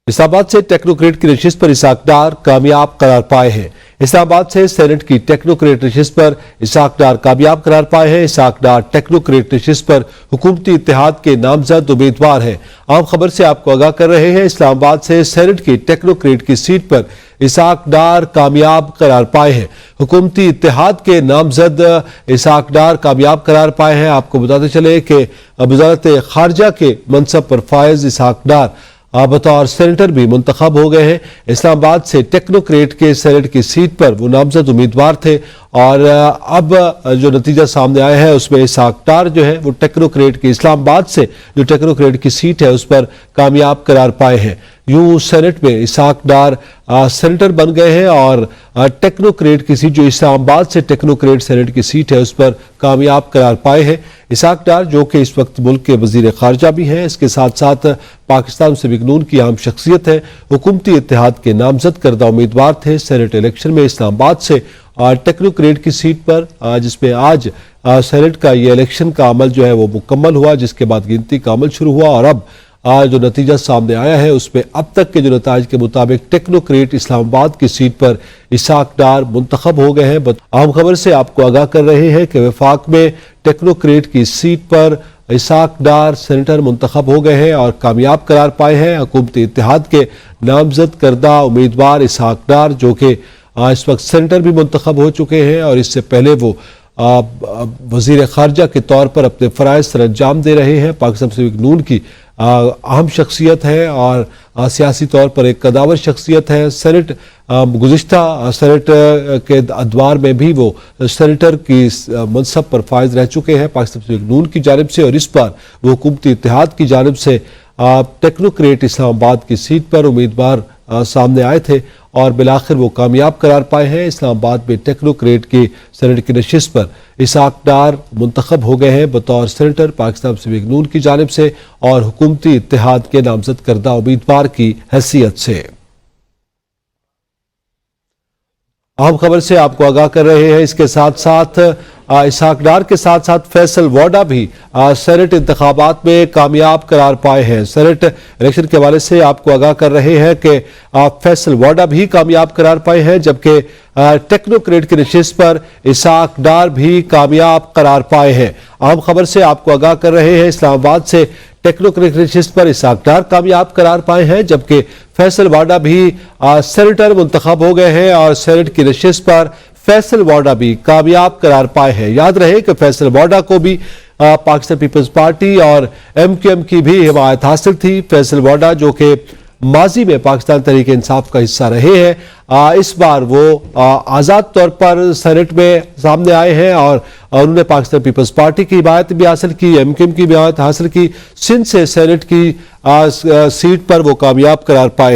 इस्लामाबाद से टेक्नोक्रेट की नशिस्त पर इसहाक डार कामयाब करार पाए हैं। इस्लामाबाद से सेनेट की टेक्नोक्रेट नशिस्त पर इसहाक डार कामयाब करार पाए हैं। इसहाक डार टेक्नोक्रेट नशिस्त पर हुकूमती इत्तेहाद के नामजद उम्मीदवार हैं। आम खबर से आपको आगाह कर रहे हैं। इस्लामाबाद से सेनेट की टेक्नोक्रेट की सीट पर इसहाक डार कामयाब करार पाए हैं। हुकूमती इत्तेहाद के नामजद इसहाक डार कामयाब करार पाए हैं। आपको बताते चले कि वजारत खारजा के मनसब पर फायज इसहाक डार बतौर सेनेटर भी मुंतखब हो गए हैं। इस्लामाबाद से टेक्नोक्रेट के सेनेट की सीट पर वो नामजद उम्मीदवार थे और अब जो नतीजा सामने आया है उसमें इसहाक डार जो है वो टेक्नोक्रेट की इस्लामाबाद से जो टेक्नोक्रेट की सीट है उस पर कामयाब करार पाए हैं। यूं सेनेट में इसहाक डार सेनेटर बन गए हैं और टेक्नोक्रेट की सीट जो इस्लामाबाद से टेक्नोक्रेट सेनेट की सीट है उस पर कामयाब करार पाए हैं। इसहाक डार जो कि इस वक्त मुल्क के वजीर खारजा भी हैं, इसके साथ साथ पाकिस्तान मुस्लिम लीग नून की अहम शख्सियत है, हुकूमती इत्तेहाद के नामजद करदा उम्मीदवार थे। सेनेट इलेक्शन में इस्लामाबाद से टेक्नोक्रेट की सीट पर जिसमें आज सेनेट का ये इलेक्शन का अमल जो है वो मुकम्मल हुआ, जिसके बाद गिनती का अमल शुरू हुआ और अब जो नतीजा सामने आया है उसमें अब तक के जो नताइज के मुताबिक टेक्नोक्रेट इस्लामाबाद की सीट पर इसहाक डार मुंतखब हो गए हैं। अहम खबर से आपको आगाह कर रहे हैं कि वफाक में टेक्नोक्रेट की सीट पर इसहाक डार सेनेटर मुंतखब हो गए हैं और कामयाब करार पाए हैं। हुकूमती इत्तेहाद के नामजद करदा उम्मीदवार इसहाक डार जो कि इस वक्त सेनेटर भी मुंतखब हो चुके हैं और इससे पहले वो वजीर खारजा के तौर पर अपने फ़राइज़ सर अंजाम दे रहे हैं। पाकिस्तान मुस्लिम लीग नून की अहम शख्सियत है और सियासी तौर पर एक कदावर शख्सियत है। सेनेट गुज़िश्ता सेनेट के अदवार में भी वो सेनेटर की मनसब पर फायज रह चुके हैं पाकिस्तान मुस्लिम लीग नून की जानिब से और इस बार वो हुकूमती इत्तेहाद की जानिब से टेक्नोक्रेट इस्लामाबाद की सीट पर उम्मीदवार सामने आए थे और बिलाखिर वो कामयाब करार पाए हैं। इस्लामाबाद में टेक्नोक्रेट की सेनेट की नशिस्त पर इसहाक डार मुंतखब हो गए हैं बतौर सेनेटर पाकिस्तान मुस्लिम लीग नून की जानिब से और हुकूमती इत्तेहाद के नामजद करदा उम्मीदवार की हैसियत से। अहम खबर से आपको आगाह कर रहे हैं। इसके साथ साथ इसहाक डार के साथ साथ फैसल वाडा भी सेनेट इंतखाबात में कामयाब करार पाए हैं। सेनेट इलेक्शन के हवाले से आपको आगाह कर रहे हैं कि फैसल वाडा भी कामयाब करार पाए हैं, जबकि टेक्नोक्रेट की नशिस्त पर इसहाक डार भी कामयाब करार पाए हैं। अहम खबर से आपको आगाह कर रहे हैं। इस्लामाबाद से टेक्नोक्रेट नशिस्त पर इसहाक डार कामयाब करार पाए हैं, जबकि फैसल वाडा भी सेनेटर मुंतखब हो गए हैं और सेनेट की नशिस्त पर फैसल वाडा भी कामयाब करार पाए हैं। याद रहे कि फैसल वाडा को भी पाकिस्तान पीपल्स पार्टी और MQM की भी हिमायत हासिल थी। फैसल वाडा जो कि माजी में पाकिस्तान तहरीक इंसाफ का हिस्सा रहे हैं, इस बार वो आज़ाद तौर पर सेनेट में सामने आए हैं और उन्होंने पाकिस्तान पीपल्स पार्टी की हिमायत भी हासिल की, MQM की भी हिमायत हासिल की। सिंध से सेनेट की सीट पर वो कामयाब करार पाए।